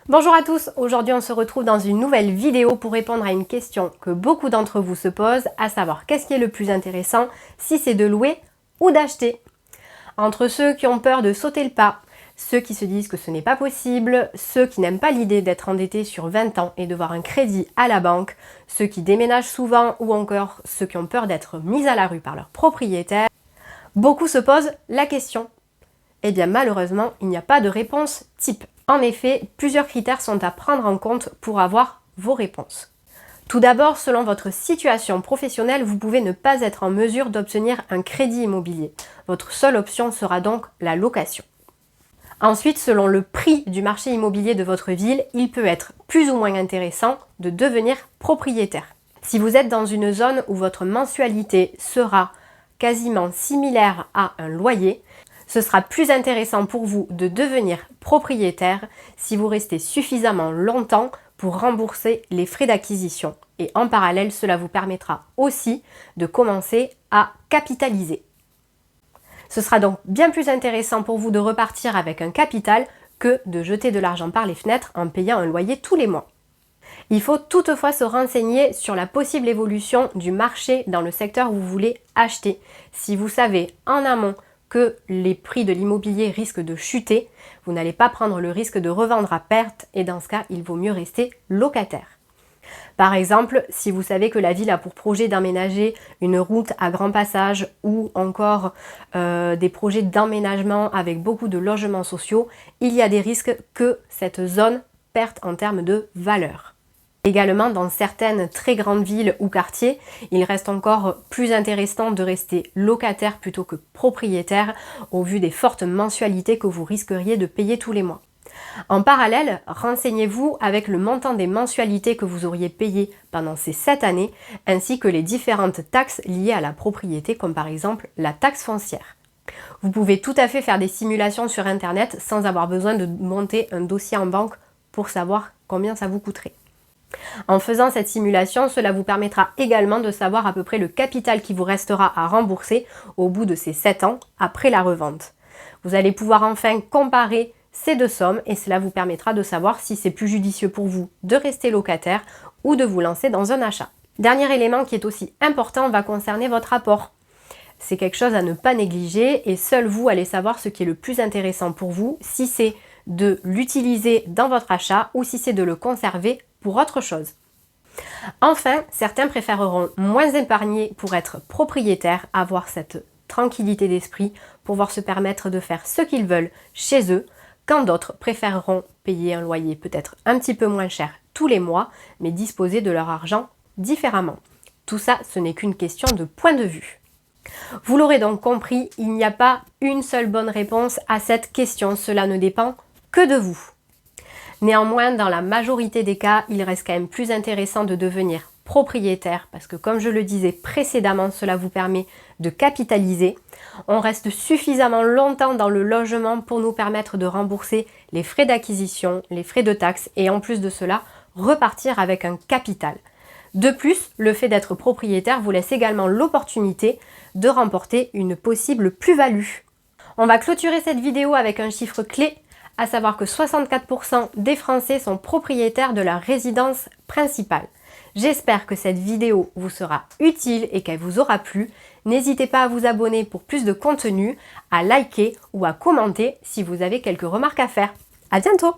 Bonjour à tous, aujourd'hui on se retrouve dans une nouvelle vidéo pour répondre à une question que beaucoup d'entre vous se posent, à savoir qu'est-ce qui est le plus intéressant, si c'est de louer ou d'acheter. Entre ceux qui ont peur de sauter le pas, ceux qui se disent que ce n'est pas possible, ceux qui n'aiment pas l'idée d'être endettés sur 20 ans et de voir un crédit à la banque, ceux qui déménagent souvent ou encore ceux qui ont peur d'être mis à la rue par leurs propriétaires, beaucoup se posent la question. Eh bien malheureusement, il n'y a pas de réponse type. En effet, plusieurs critères sont à prendre en compte pour avoir vos réponses. Tout d'abord, selon votre situation professionnelle, vous pouvez ne pas être en mesure d'obtenir un crédit immobilier. Votre seule option sera donc la location. Ensuite, selon le prix du marché immobilier de votre ville, il peut être plus ou moins intéressant de devenir propriétaire. Si vous êtes dans une zone où votre mensualité sera quasiment similaire à un loyer, ce sera plus intéressant pour vous de devenir propriétaire si vous restez suffisamment longtemps pour rembourser les frais d'acquisition. Et en parallèle, cela vous permettra aussi de commencer à capitaliser. Ce sera donc bien plus intéressant pour vous de repartir avec un capital que de jeter de l'argent par les fenêtres en payant un loyer tous les mois. Il faut toutefois se renseigner sur la possible évolution du marché dans le secteur où vous voulez acheter. Si vous savez en amont que les prix de l'immobilier risquent de chuter, vous n'allez pas prendre le risque de revendre à perte et dans ce cas, il vaut mieux rester locataire. Par exemple, si vous savez que la ville a pour projet d'emménager une route à grand passage ou encore des projets d'emménagement avec beaucoup de logements sociaux, il y a des risques que cette zone perde en termes de valeur. Également, dans certaines très grandes villes ou quartiers, il reste encore plus intéressant de rester locataire plutôt que propriétaire au vu des fortes mensualités que vous risqueriez de payer tous les mois. En parallèle, renseignez-vous avec le montant des mensualités que vous auriez payées pendant ces 7 années, ainsi que les différentes taxes liées à la propriété, comme par exemple la taxe foncière. Vous pouvez tout à fait faire des simulations sur internet sans avoir besoin de monter un dossier en banque pour savoir combien ça vous coûterait. En faisant cette simulation, cela vous permettra également de savoir à peu près le capital qui vous restera à rembourser au bout de ces 7 ans après la revente. Vous allez pouvoir enfin comparer ces deux sommes et cela vous permettra de savoir si c'est plus judicieux pour vous de rester locataire ou de vous lancer dans un achat. Dernier élément qui est aussi important va concerner votre apport. C'est quelque chose à ne pas négliger et seul vous allez savoir ce qui est le plus intéressant pour vous, si c'est de l'utiliser dans votre achat ou si c'est de le conserver pour autre chose. Enfin, certains préféreront moins épargner pour être propriétaire, avoir cette tranquillité d'esprit, pouvoir se permettre de faire ce qu'ils veulent chez eux, quand d'autres préféreront payer un loyer peut-être un petit peu moins cher tous les mois, mais disposer de leur argent différemment. Tout ça, ce n'est qu'une question de point de vue. Vous l'aurez donc compris, il n'y a pas une seule bonne réponse à cette question, cela ne dépend que de vous. Néanmoins, dans la majorité des cas, il reste quand même plus intéressant de devenir propriétaire parce que comme je le disais précédemment, cela vous permet de capitaliser. On reste suffisamment longtemps dans le logement pour nous permettre de rembourser les frais d'acquisition, les frais de taxes et en plus de cela, repartir avec un capital. De plus, le fait d'être propriétaire vous laisse également l'opportunité de remporter une possible plus-value. On va clôturer cette vidéo avec un chiffre clé, à savoir que 64% des Français sont propriétaires de leur résidence principale. J'espère que cette vidéo vous sera utile et qu'elle vous aura plu. N'hésitez pas à vous abonner pour plus de contenu, à liker ou à commenter si vous avez quelques remarques à faire. À bientôt!